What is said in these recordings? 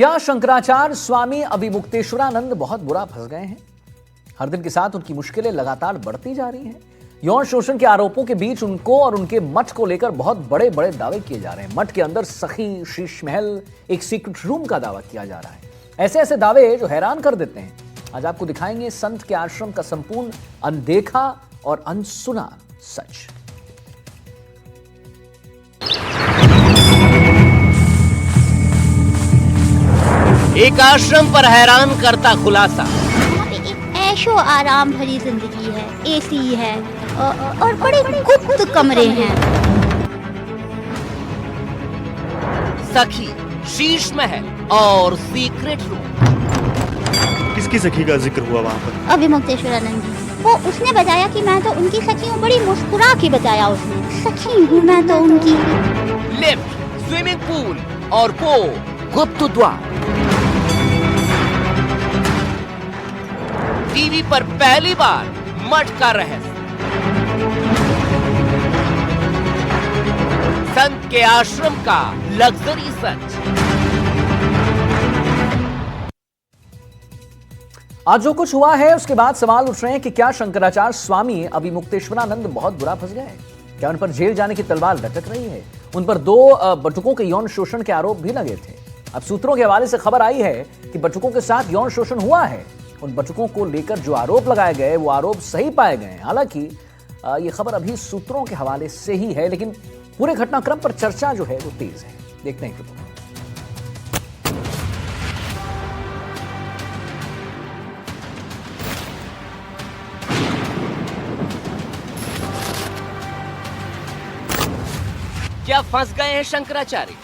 क्या शंकराचार्य स्वामी अभिमुक्तेश्वरानंद बहुत बुरा फंस गए हैं? हर दिन के साथ उनकी मुश्किलें लगातार बढ़ती जा रही हैं। यौन शोषण के आरोपों के बीच उनको और उनके मठ को लेकर बहुत बड़े बड़े दावे किए जा रहे हैं। मठ के अंदर सखी, शीश महल, एक सीक्रेट रूम का दावा किया जा रहा है। ऐसे ऐसे दावे जो हैरान कर देते हैं। आज आपको दिखाएंगे संत के आश्रम का संपूर्ण अनदेखा और अनसुना सच। एक आश्रम पर हैरान करता खुलासा। ऐशो आराम भरी जिंदगी है, एसी है और बड़े गुप्त कमरे हैं। सखी, शीश महल और सीक्रेट रूम। किसकी सखी का जिक्र हुआ वहाँ पर? अभिमुक्तेश्वरानंद जी। वो उसने बताया कि मैं तो उनकी सखी हूँ। बड़ी मुस्कुरा के बताया उसने, सखी हूँ मैं तो उनकी। लिफ्ट, स्विमिंग पूल और वो गुप्त द्वार। टीवी पर पहली बार मठ का रहस्य। संत के आश्रम का लग्जरी सच। आज जो कुछ हुआ है उसके बाद सवाल उठ रहे हैं कि क्या शंकराचार्य स्वामी अभिमुक्तेश्वरानंद बहुत बुरा फंस गए हैं? क्या उन पर जेल जाने की तलवार लटक रही है? उन पर 2 बटुकों के यौन शोषण के आरोप भी लगे थे। अब सूत्रों के हवाले से खबर आई है कि बटुकों के साथ यौन शोषण हुआ है। उन बटुकों को लेकर जो आरोप लगाए गए वो आरोप सही पाए गए। हालांकि ये खबर अभी सूत्रों के हवाले से ही है, लेकिन पूरे घटनाक्रम पर चर्चा जो है वो तेज है। देखते हैं रिपोर्ट। क्या फंस गए हैं शंकराचार्य?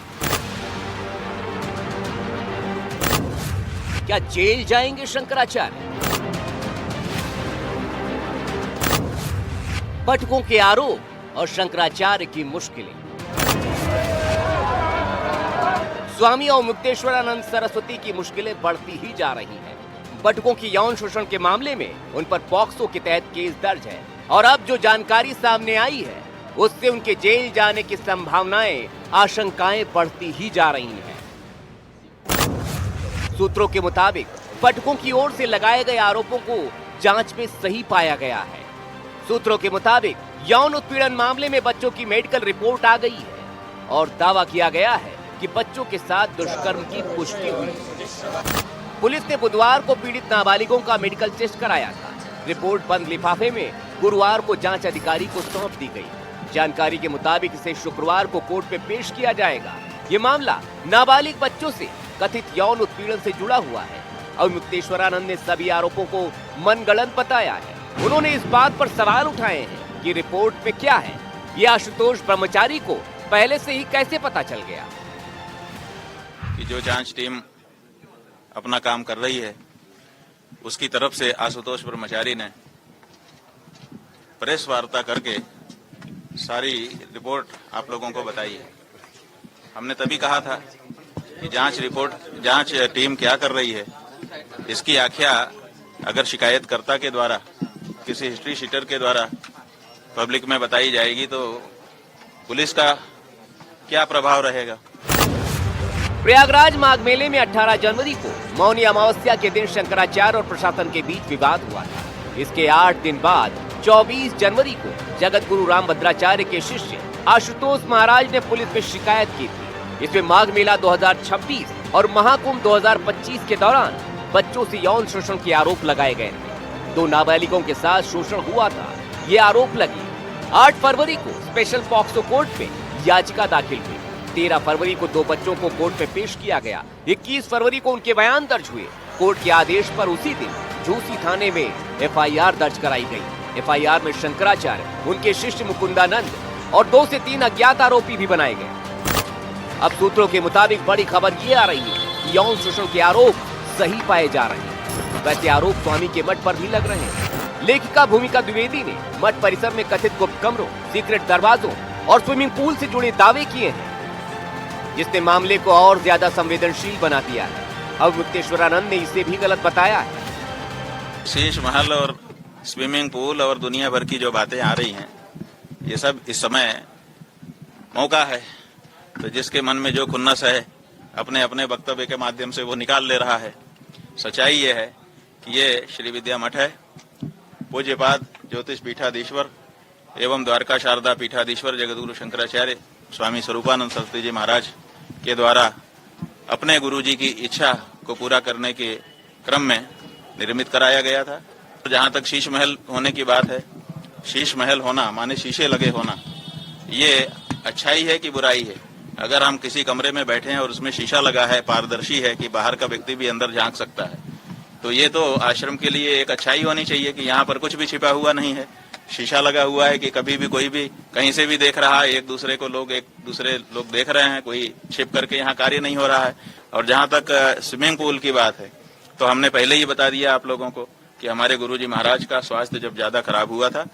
क्या जेल जाएंगे शंकराचार्य? बटुकों के आरोप और शंकराचार्य की मुश्किलें। स्वामी और मुक्तेश्वरानंद सरस्वती की मुश्किलें बढ़ती ही जा रही हैं। बटुकों की यौन शोषण के मामले में उन पर पॉक्सो के तहत केस दर्ज है और अब जो जानकारी सामने आई है उससे उनके जेल जाने की संभावनाएं, आशंकाएं बढ़ती ही जा रही हैं। सूत्रों के मुताबिक बटुकों की ओर से लगाए गए आरोपों को जांच में सही पाया गया है। सूत्रों के मुताबिक यौन उत्पीड़न मामले में बच्चों की मेडिकल रिपोर्ट आ गई है और दावा किया गया है कि बच्चों के साथ दुष्कर्म की पुष्टि हुई। पुलिस ने बुधवार को पीड़ित नाबालिगों का मेडिकल टेस्ट कराया था। रिपोर्ट बंद लिफाफे में गुरुवार को जांच अधिकारी को सौंप दी गई। जानकारी के मुताबिक इसे शुक्रवार को कोर्ट में पेश किया जाएगा। ये मामला नाबालिग बच्चों से कथित यौन उत्पीड़न से जुड़ा हुआ है। अभिमुक्तेश्वरानंद ने सभी आरोपों को मनगढ़ंत बताया है। उन्होंने इस बात पर सवाल उठाए हैं कि रिपोर्ट में क्या है। ये आशुतोष ब्रह्मचारी को पहले से ही कैसे पता चल गया? कि जो जांच टीम अपना काम कर रही है उसकी तरफ से आशुतोष ब्रह्मचारी ने प्रेस वार्ता करके सारी रिपोर्ट आप लोगों को बताई है। हमने तभी कहा था कि जांच टीम क्या कर रही है, इसकी आख्या अगर शिकायतकर्ता के द्वारा, किसी हिस्ट्री शीटर के द्वारा पब्लिक में बताई जाएगी तो पुलिस का क्या प्रभाव रहेगा। प्रयागराज माघ मेले में 18 जनवरी को मौनी अमावस्या के दिन शंकराचार्य और प्रशासन के बीच विवाद हुआ था। इसके 8 दिन बाद 24 जनवरी को जगत गुरु रामभद्राचार्य के शिष्य आशुतोष महाराज ने पुलिस में शिकायत की थी। इसमें माघ मेला 2026 और महाकुंभ 2025 के दौरान बच्चों से यौन शोषण के आरोप लगाए गए थे। 2 नाबालिगों के साथ शोषण हुआ था, ये आरोप लगे। 8 फरवरी को स्पेशल पॉक्सो कोर्ट में याचिका दाखिल हुई। 13 फरवरी को 2 बच्चों को कोर्ट में पेश किया गया। 21 फरवरी को उनके बयान दर्ज हुए। कोर्ट के आदेश पर उसी दिन झूसी थाने में FIR दर्ज कराई गई। FIR में शंकराचार्य, उनके शिष्य मुकुंदानंद और 2 से 3 अज्ञात आरोपी भी बनाए गए। अब सूत्रों के मुताबिक बड़ी खबर ये आ रही है कि यौन शोषण के आरोप सही पाए जा रहे हैं। वैसे आरोप स्वामी के मठ पर भी लग रहे हैं। लेखिका भूमिका द्विवेदी ने मठ परिसर में कथित गुप्त कमरों, सीक्रेट दरवाजों और स्विमिंग पूल से जुड़े दावे किए हैं, जिसने मामले को और ज्यादा संवेदनशील बना दिया है। अभिमुक्तेश्वरानंद ने इसे भी गलत बताया है। शीश महल और स्विमिंग पूल और दुनिया भर की जो बातें आ रही हैं, ये सब इस समय मौका है। तो जिसके मन में जो खुन्नस है अपने अपने वक्तव्य के माध्यम से वो निकाल ले रहा है। सच्चाई ये है कि ये श्री विद्या मठ है, पूज्यपाद ज्योतिष पीठाधीश्वर एवं द्वारका शारदा पीठाधीश्वर जगतगुरु शंकराचार्य स्वामी स्वरूपानंद सरस्वती जी महाराज के द्वारा अपने गुरु जी की इच्छा को पूरा करने के क्रम में निर्मित कराया गया था। जहाँ तक शीश महल होने की बात है, शीश महल होना माने शीशे लगे होना, ये अच्छाई है कि बुराई है? अगर हम किसी कमरे में बैठे हैं और उसमें शीशा लगा है, पारदर्शी है कि बाहर का व्यक्ति भी अंदर झांक सकता है, तो ये तो आश्रम के लिए एक अच्छाई होनी चाहिए कि यहाँ पर कुछ भी छिपा हुआ नहीं है। शीशा लगा हुआ है कि कभी भी कोई भी कहीं से भी देख रहा है, एक दूसरे लोग देख रहे हैं, कोई छिप करके यहाँ कार्य नहीं हो रहा है। और जहाँ तक स्विमिंग पूल की बात है, तो हमने पहले ही बता दिया आप लोगों को कि हमारे गुरुजी महाराज का स्वास्थ्य जब ज्यादा खराब हुआ था,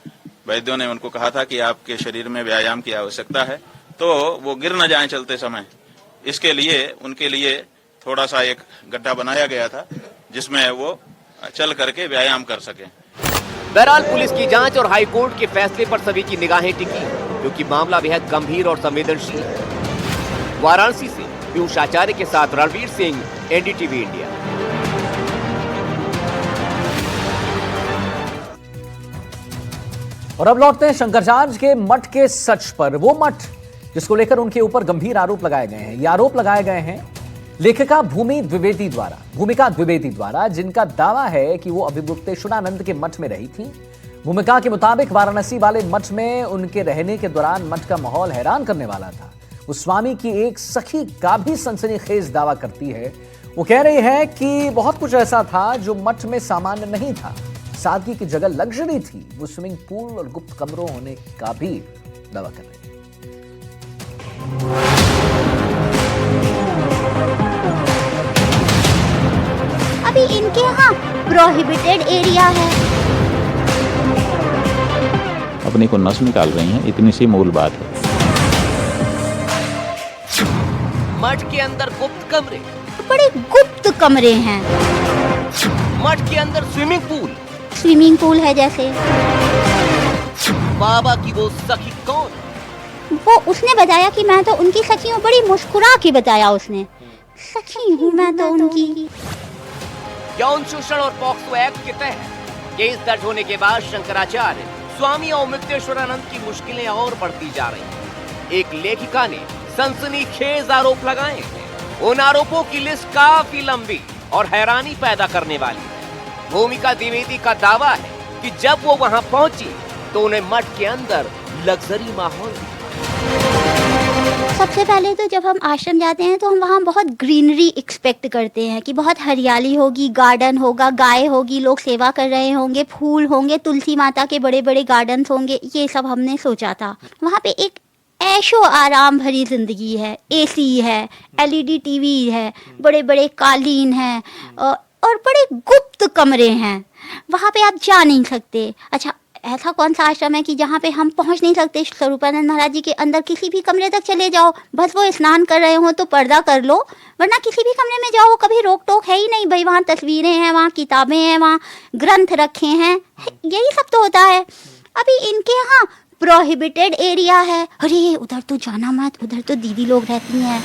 वैद्यों ने उनको कहा था कि आपके शरीर में व्यायाम की आवश्यकता है, तो वो गिर न जाएं चलते समय। इसके लिए उनके लिए थोड़ा सा एक गड्ढा बनाया गया था जिसमें वो चल करके व्यायाम कर सके। बहरहाल पुलिस की जांच और हाईकोर्ट के फैसले पर सभी की निगाहें टिकी, क्योंकि मामला बेहद गंभीर और संवेदनशील है। वाराणसी से पीयूष आचार्य के साथ रणवीर सिंह, एनडीटीवी इंडिया। और अब लौटते हैं शंकराचार्य के मठ के सच पर। वो मठ जिसको लेकर उनके ऊपर गंभीर आरोप लगाए गए हैं। ये आरोप लगाए गए हैं लेखिका भूमिका द्विवेदी द्वारा, जिनका दावा है कि वो अभिमुक्तेश्वरानंद के मठ में रही थी। भूमिका के मुताबिक वाराणसी वाले मठ में उनके रहने के दौरान मठ का माहौल हैरान करने वाला था। वो स्वामी की एक सखी का भी सनसनीखेज दावा करती है। वो कह रही है कि बहुत कुछ ऐसा था जो मठ में सामान्य नहीं था, सादगी की जगह लग्जरी थी। वो स्विमिंग पूल और गुप्त कमरों होने का भी दावा कर रही है। अभी इनके यहाँ प्रोहिबिटेड एरिया है। अपनी को नस निकाल रही हैं, इतनी सी मूल बात है। मठ के अंदर गुप्त कमरे, बड़े गुप्त कमरे हैं। मठ के अंदर स्विमिंग पूल है जैसे। बाबा की वो सखी कौन? वो उसने बताया कि मैं तो उनकी सखी हूँ, बड़ी मुस्कुरा के बताया उसने, सखी हूँ मैं तो उनकी। यौन शोषण और पॉक्सो एक्ट के तहत केस दर्ज होने के बाद शंकराचार्य, स्वामी और मुक्तेश्वरानंद की मुश्किलें और बढ़ती जा रही हैं। एक लेखिका ने सनसनीखेज आरोप लगाए हैं। उन आरोपों की लिस्ट काफी लंबी और हैरानी पैदा करने वाली है। भूमिका द्विवेदी का दावा है कि जब वो वहां पहुंची तो उन्हें मठ के अंदर लग्जरी माहौल दिखा। सबसे पहले तो जब हम आश्रम जाते हैं तो हम वहाँ बहुत ग्रीनरी एक्सपेक्ट करते हैं कि बहुत हरियाली होगी, गार्डन होगा, गाय होगी, लोग सेवा कर रहे होंगे, फूल होंगे, तुलसी माता के बड़े बड़े गार्डन्स होंगे, ये सब हमने सोचा था। वहाँ पे एक ऐशो आराम भरी जिंदगी है, एसी है, एलईडी टीवी है, बड़े बड़े कालीन हैं और बड़े गुप्त कमरे हैं। वहाँ पे आप जा नहीं सकते। अच्छा, ऐसा कौन सा आश्रम है कि जहाँ पे हम पहुँच नहीं सकते? स्वरूपानंद महाराज जी के अंदर किसी भी कमरे तक चले जाओ, बस वो स्नान कर रहे हो तो पर्दा कर लो, वरना किसी भी कमरे में जाओ कभी रोक टोक है ही नहीं। भाई वहाँ तस्वीरें हैं, वहाँ किताबें हैं, वहाँ ग्रंथ रखे हैं, यही सब तो होता है। अभी इनके यहाँ प्रोहिबिटेड एरिया है। अरे उधर तो जाना मत, उधर तो दीदी लोग रहती हैं।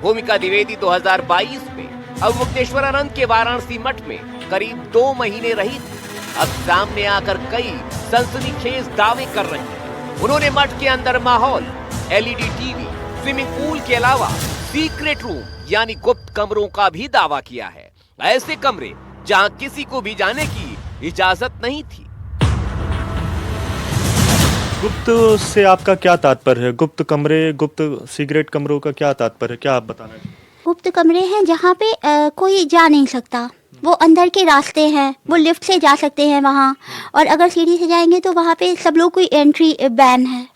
भूमिका द्विवेदी 2022 में अवमुक्तेश्वरानंद के वाराणसी मठ में करीब 2 महीने रही थी। अब सामने आकर कई सनसनीखेज दावे कर रही हैं। उन्होंने मठ के अंदर माहौल, एलईडी टीवी, स्विमिंग पूल के अलावा सीक्रेट रूम यानी गुप्त कमरों का भी दावा किया है। ऐसे कमरे जहां किसी को भी जाने की इजाजत नहीं थी। गुप्त से आपका क्या तात्पर्य है? गुप्त कमरे, गुप्त सीक्रेट कमरों का क्या तात्पर्य है? क्या आप बताना चाहते हैं? गुप्त कमरे हैं जहाँ पे कोई जा नहीं सकता। वो अंदर के रास्ते हैं, वो लिफ्ट से जा सकते हैं वहाँ, और अगर सीढ़ी से जाएंगे तो वहाँ पे सब लोग कोई एंट्री बैन है।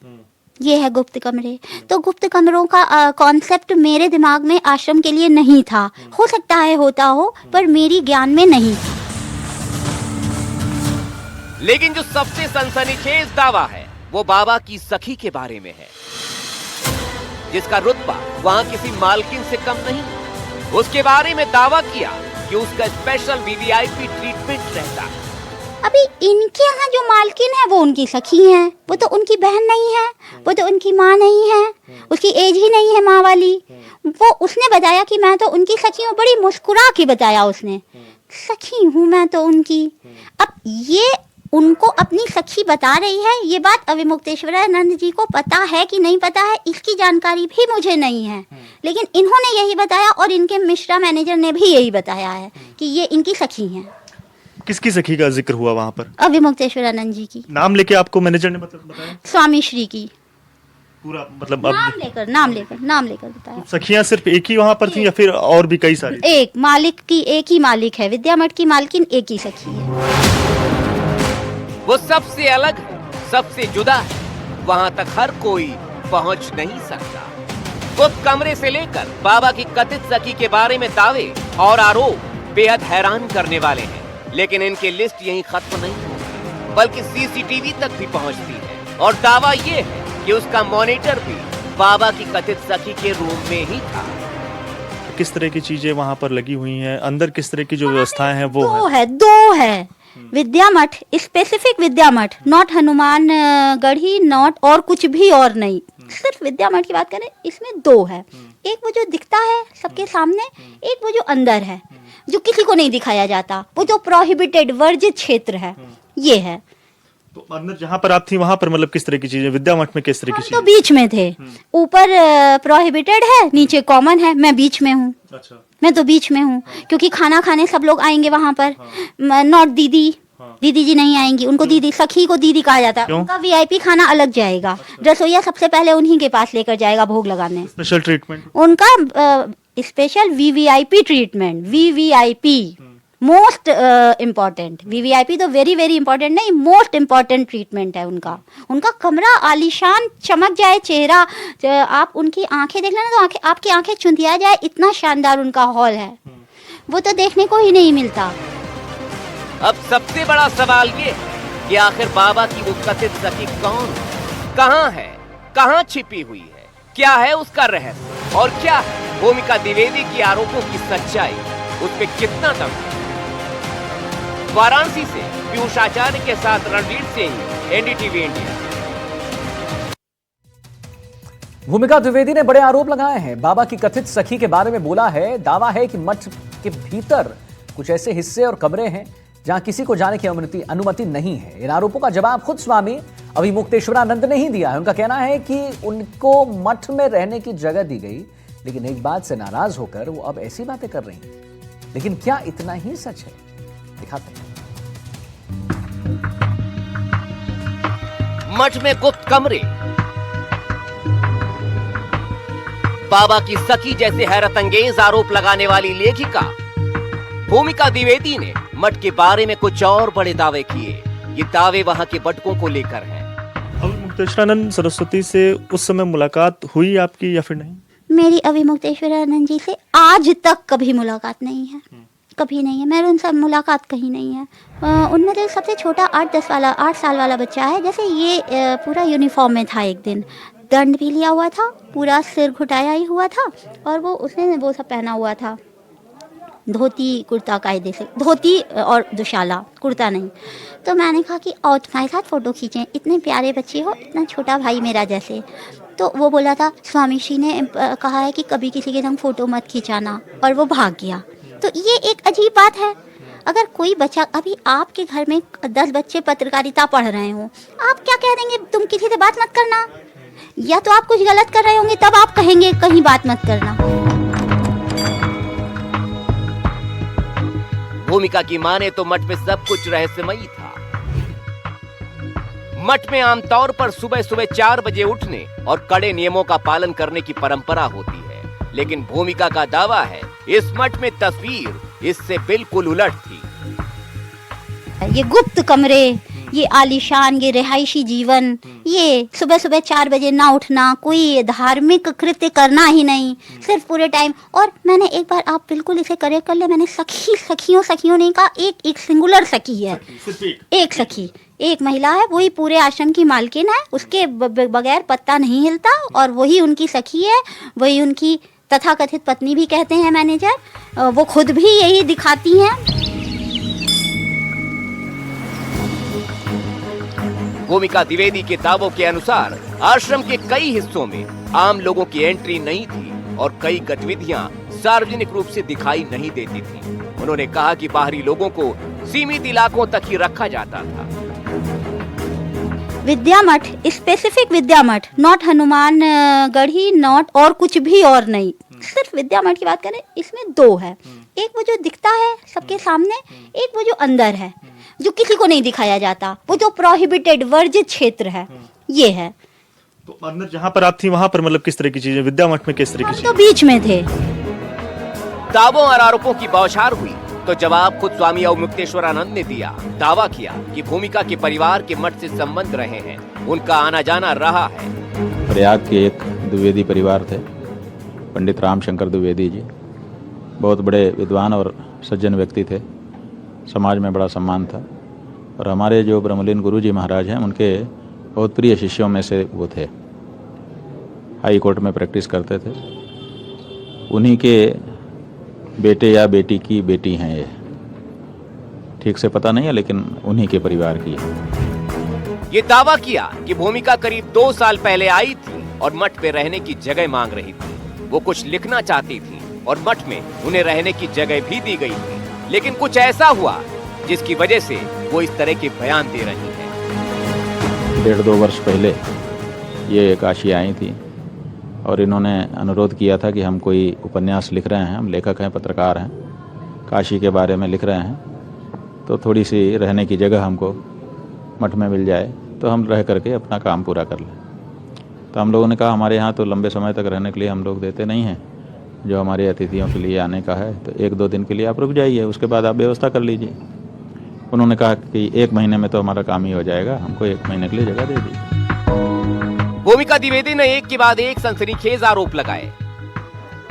ये है गुप्त कमरे। तो गुप्त कमरों का कॉन्सेप्ट मेरे दिमाग में आश्रम के लिए नहीं था। हो सकता है होता हो, पर मेरी ज्ञान में नहीं था। लेकिन जो सबसे सनसनीखेज दावा है वो बाबा की सखी के बारे में है, जिसका रुतबा वहां किसी मालकिन से कम नहीं। उसके बारे में दावा किया कि उसका स्पेशल वीवीआईपी ट्रीटमेंट रहता है। अभी इनके यहाँ जो मालकिन है वो उनकी सखी है, वो तो उनकी बहन नहीं है, वो तो उनकी माँ नहीं है, उसकी एज ही नहीं है माँ वाली। वो उसने बताया कि मैं तो उनकी सखी हूँ, बड़ी मुस्कुरा के बताया उसने, सखी हूँ मैं तो उनकी। अब ये उनको अपनी सखी बता रही है, ये बात अविमुक्तेश्वरानंद जी को पता है कि नहीं पता है इसकी जानकारी भी मुझे नहीं है, लेकिन इन्होंने यही बताया और इनके मिश्रा मैनेजर ने भी यही बताया है कि ये इनकी सखी हैं। किसकी सखी का जिक्र हुआ वहाँ पर? अविमुक्तेश्वरानंद जी की। नाम लेके आपको मैनेजर ने बताया? स्वामी श्री की पूरा मतलब अब नाम लेकर बताया। सखियां सिर्फ एक ही वहाँ पर थी या फिर और भी कई सारी? एक मालिक की एक ही मालिक है, विद्या मठ की मालकिन एक ही सखी है। वो सबसे अलग है, सबसे जुदा है, वहां तक हर कोई पहुंच नहीं सकता। गुप्त कमरे से लेकर बाबा की कथित सखी के बारे में दावे और आरोप बेहद हैरान करने वाले हैं, लेकिन इनकी लिस्ट यहीं खत्म नहीं होती, बल्कि सीसीटीवी तक भी पहुंचती है और दावा ये है कि उसका मॉनिटर भी बाबा की कथित सखी के रूम में ही था। किस तरह की चीजें वहाँ पर लगी हुई हैं, अंदर किस तरह की जो व्यवस्थाएं हैं वो दो है विद्या मठ, स्पेसिफिक विद्या मठ, नॉट हनुमान गढ़ी, नॉट और कुछ भी और नहीं, सिर्फ विद्या मठ की बात करें इसमें दो है। एक वो जो दिखता है सबके सामने, एक वो जो अंदर है जो किसी को नहीं दिखाया जाता, वो जो प्रोहिबिटेड वर्जित क्षेत्र है, ये है। तो अंदर जहाँ पर आप थी वहाँ पर मतलब किस तरह की चीजें, विद्या मठ में किस तरह की चीजें? तो बीच में थे, ऊपर प्रोहिबिटेड है, नीचे कॉमन है, मैं बीच में हूँ। अच्छा। मैं तो बीच में हूँ क्योंकि खाना खाने सब लोग आएंगे वहाँ पर, नॉट दीदी, दीदी जी नहीं आएंगी, उनको दीदी, सखी को दीदी कहा जाता है। उनका वीआईपी खाना अलग जाएगा, रसोईया सबसे पहले उन्हीं के पास लेकर जाएगा भोग लगाने। स्पेशल ट्रीटमेंट उनका special VVIP treatment, VVIP most important, VVIP तो वेरी वेरी इंपॉर्टेंट नहीं, मोस्ट इम्पॉर्टेंट ट्रीटमेंट है उनका। उनका कमरा आलीशान, चमक जाए चेहरा, आप उनकी आंखें देख लेना तो आंखें, आपकी आंखें चुंधिया जाए, इतना शानदार उनका हॉल है, वो तो देखने को ही नहीं मिलता। अब सबसे बड़ा सवाल ये कि आखिर बाबा की वो कथित सखी कौन, कहाँ है, कहाँ छिपी हुई है, क्या है उसका रहस्य और क्या है भूमिका द्विवेदी की आरोपों की सच्चाई, उस पे कितना दम है। वाराणसी से पीयूष आचार्य के साथ रणवीर सिंह, एनडीटीवी इंडिया। भूमिका द्विवेदी ने बड़े आरोप लगाए हैं, बाबा की कथित सखी के बारे में बोला है, दावा है कि मठ के भीतर कुछ ऐसे हिस्से और कमरे हैं जहां किसी को जाने की अनुमति नहीं है। इन आरोपों का जवाब खुद स्वामी अविमुक्तेश्वरानंद ने ही दिया है। उनका कहना है कि उनको मठ में रहने की जगह दी गई, लेकिन एक बात से नाराज होकर वो अब ऐसी बातें कर रही हैं। लेकिन क्या इतना ही सच है, दिखाते हैं। मठ में गुप्त कमरे, बाबा की सखी जैसे हैरत अंगेज आरोप लगाने वाली लेखिका भूमिका द्विवेदी ने मठ के बारे में कुछ और बड़े दावे किए। ये दावे वहां के बटकों को लेकर हैं। अविमुक्तेश्वरानंद सरस्वती से उस समय मुलाकात हुई आपकी या फिर नहीं? मेरी अविमुक्तेश्वरानंद जी से आज तक कभी मुलाकात नहीं है, कभी नहीं है। मेरे उनसे मुलाकात कहीं नहीं है। उनमें तो सबसे छोटा 8 साल वाला बच्चा है, जैसे ये पूरा यूनिफॉर्म में था, एक दिन दंड भी लिया हुआ था, पूरा सिर घुटाया ही हुआ था, और वो उसने वो सब पहना हुआ था, धोती कुर्ता, कायदे से धोती और दुशाला, कुर्ता नहीं। तो मैंने कहा कि और तुम्हारे साथ फ़ोटो खींचें, इतने प्यारे बच्चे हो, इतना छोटा भाई मेरा जैसे। तो वो बोला था स्वामी श्री ने कहा है कि कभी किसी के संग फ़ोटो मत खिंचाना, और वो भाग गया। तो ये एक अजीब बात है। अगर कोई बच्चा, अभी आपके घर में 10 बच्चे पत्रकारिता पढ़ रहे हो, आप क्या कह देंगे, तुम किसी से बात मत करना, या तो आप कुछ गलत कर रहे होंगे तब आप कहेंगे कहीं बात मत करना। भूमिका की माने तो मठ में सब कुछ रहस्यमयी था। मठ में आमतौर पर सुबह सुबह 4 बजे उठने और कड़े नियमों का पालन करने की परंपरा होती है, लेकिन भूमिका का दावा है इस मठ में तस्वीर इससे बिल्कुल उलट थी। ये गुप्त कमरे, ये आलीशान, ये रिहायशी जीवन, ये सुबह सुबह 4 बजे ना उठना, कोई धार्मिक कृत्य करना ही नहीं, सिर्फ पूरे टाइम। और मैंने एक बार, आप बिल्कुल इसे करेक्ट कर ले, मैंने सखियों नहीं कहा, एक सिंगुलर सखी है, एक सखी, एक महिला है, वही पूरे आश्रम की मालकिन है, उसके बगैर पत्ता नहीं हिलता, और वही उनकी सखी है, वही उनकी तथाकथित पत्नी भी कहते हैं मैनेजर, वो खुद भी यही दिखाती हैं। भूमिका द्विवेदी के दावों के अनुसार आश्रम के कई हिस्सों में आम लोगों की एंट्री नहीं थी और कई गतिविधियां सार्वजनिक रूप से दिखाई नहीं देती थी। उन्होंने कहा कि बाहरी लोगों को सीमित इलाकों तक ही रखा जाता था। विद्या मठ, स्पेसिफिक विद्या मठ, नॉट हनुमान गढ़ी, नॉट और कुछ भी और नहीं, सिर्फ विद्या मठ की बात करें, इसमें दो है। एक वो जो दिखता है सबके सामने, एक वो जो अंदर है, जो किसी को नहीं दिखाया जाता, वो जो प्रोहिबिटेड वर्जित क्षेत्र है, ये है। तो अंदर जहाँ पर आप थी वहाँ पर मतलब किस तरह की चीजें, विद्या मठ में किस तरह की हम चीजें? तो बीच में थे। दावों और आरोपों की बौछार हुई तो जवाब खुद स्वामी अवमुक्तेश्वरानंद ने दिया। दावा किया कि भूमिका के परिवार के मठ से संबंध रहे हैं, उनका आना जाना रहा है। प्रयाग के एक द्विवेदी परिवार थे, पंडित रामशंकर द्विवेदी जी। बहुत बड़े विद्वान और सज्जन व्यक्ति थे, समाज में बड़ा सम्मान था और हमारे जो ब्रह्मलीन गुरु जी महाराज हैं उनके बहुत प्रिय शिष्यों में से वो थे। हाई कोर्ट में प्रैक्टिस करते थे। उन्हीं के बेटे या बेटी की बेटी हैं ये, ठीक से पता नहीं है लेकिन उन्हीं के परिवार की है। ये दावा किया कि भूमिका करीब 2 साल पहले आई थी और मठ पे रहने की जगह मांग रही थी। वो कुछ लिखना चाहती थी और मठ में उन्हें रहने की जगह भी दी गई थी, लेकिन कुछ ऐसा हुआ जिसकी वजह से वो इस तरह के बयान दे रही हैं। 1.5-2 वर्ष पहले ये काशी आई थी और इन्होंने अनुरोध किया था कि हम कोई उपन्यास लिख रहे हैं, हम लेखक हैं, पत्रकार हैं, काशी के बारे में लिख रहे हैं, तो थोड़ी सी रहने की जगह हमको मठ में मिल जाए तो हम रह करके अपना काम पूरा कर लें। तो हम लोगों ने कहा हमारे यहाँ तो लंबे समय तक रहने के लिए हम लोग देते नहीं हैं, जो हमारे अतिथियों के लिए आने का है तो 1-2 दिन के लिए आप रुक जाइए, उसके बाद आप व्यवस्था कर लीजिए। उन्होंने कहा कि 1 महीने में तो हमारा काम ही हो जाएगा, हमको 1 महीने के लिए जगह दे दीजिए। भूमिका द्विवेदी ने एक के बाद एक सनसनीखेज आरोप लगाए।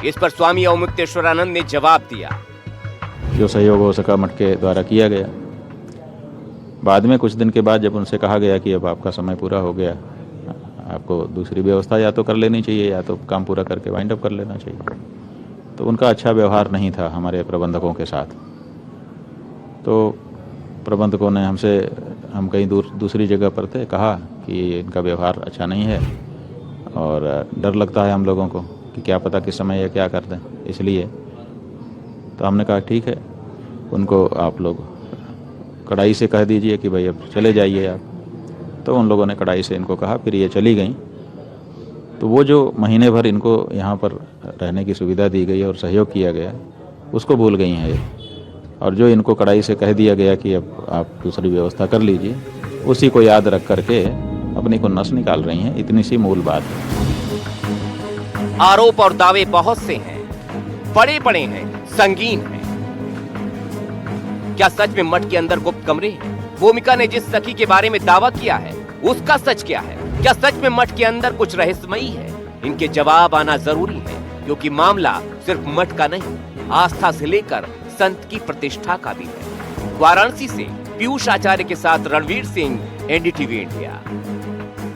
इस पर स्वामी अवमुक्तेश्वरानंद ने जवाब दिया। जो सहयोग हो सका मठ के द्वारा किया गया। बाद में कुछ दिन के बाद जब उनसे कहा गया कि अब आपका समय पूरा हो गया, आपको दूसरी व्यवस्था या तो कर लेनी चाहिए या तो काम पूरा करके वाइंड अप कर लेना चाहिए, तो उनका अच्छा व्यवहार नहीं था हमारे प्रबंधकों के साथ। तो प्रबंधकों ने हमसे, हम कहीं दूसरी जगह पर थे, कहा कि इनका व्यवहार अच्छा नहीं है और डर लगता है हम लोगों को कि क्या पता किस समय ये क्या कर दें, इसलिए तो हमने कहा ठीक है, उनको आप लोग कड़ाई से कह दीजिए कि भाई अब चले जाइए आप। तो उन लोगों ने कड़ाई से इनको कहा, फिर ये चली गई। तो वो जो महीने भर इनको यहाँ पर रहने की सुविधा दी गई और सहयोग किया गया, उसको भूल गई हैं ये। और जो इनको कड़ाई से कह दिया गया कि अब आप दूसरी व्यवस्था कर लीजिए, उसी को याद रख करके अपनी को नस निकाल रही हैं। इतनी सी मूल बात है। आरोप और दावे बहुत से हैं, बड़े बड़े हैं, संगीन हैं। क्या सच में मठ के अंदर गुप्त कमरे हैं? भूमिका ने जिस सखी के बारे में दावा किया है उसका सच क्या है? क्या सच में मठ के अंदर कुछ रहस्यमयी है? इनके जवाब आना जरूरी है, क्योंकि मामला सिर्फ मठ का नहीं, आस्था से लेकर संत की प्रतिष्ठा का भी है। वाराणसी से पीयूष आचार्य के साथ रणवीर सिंह, NDTV इंडिया।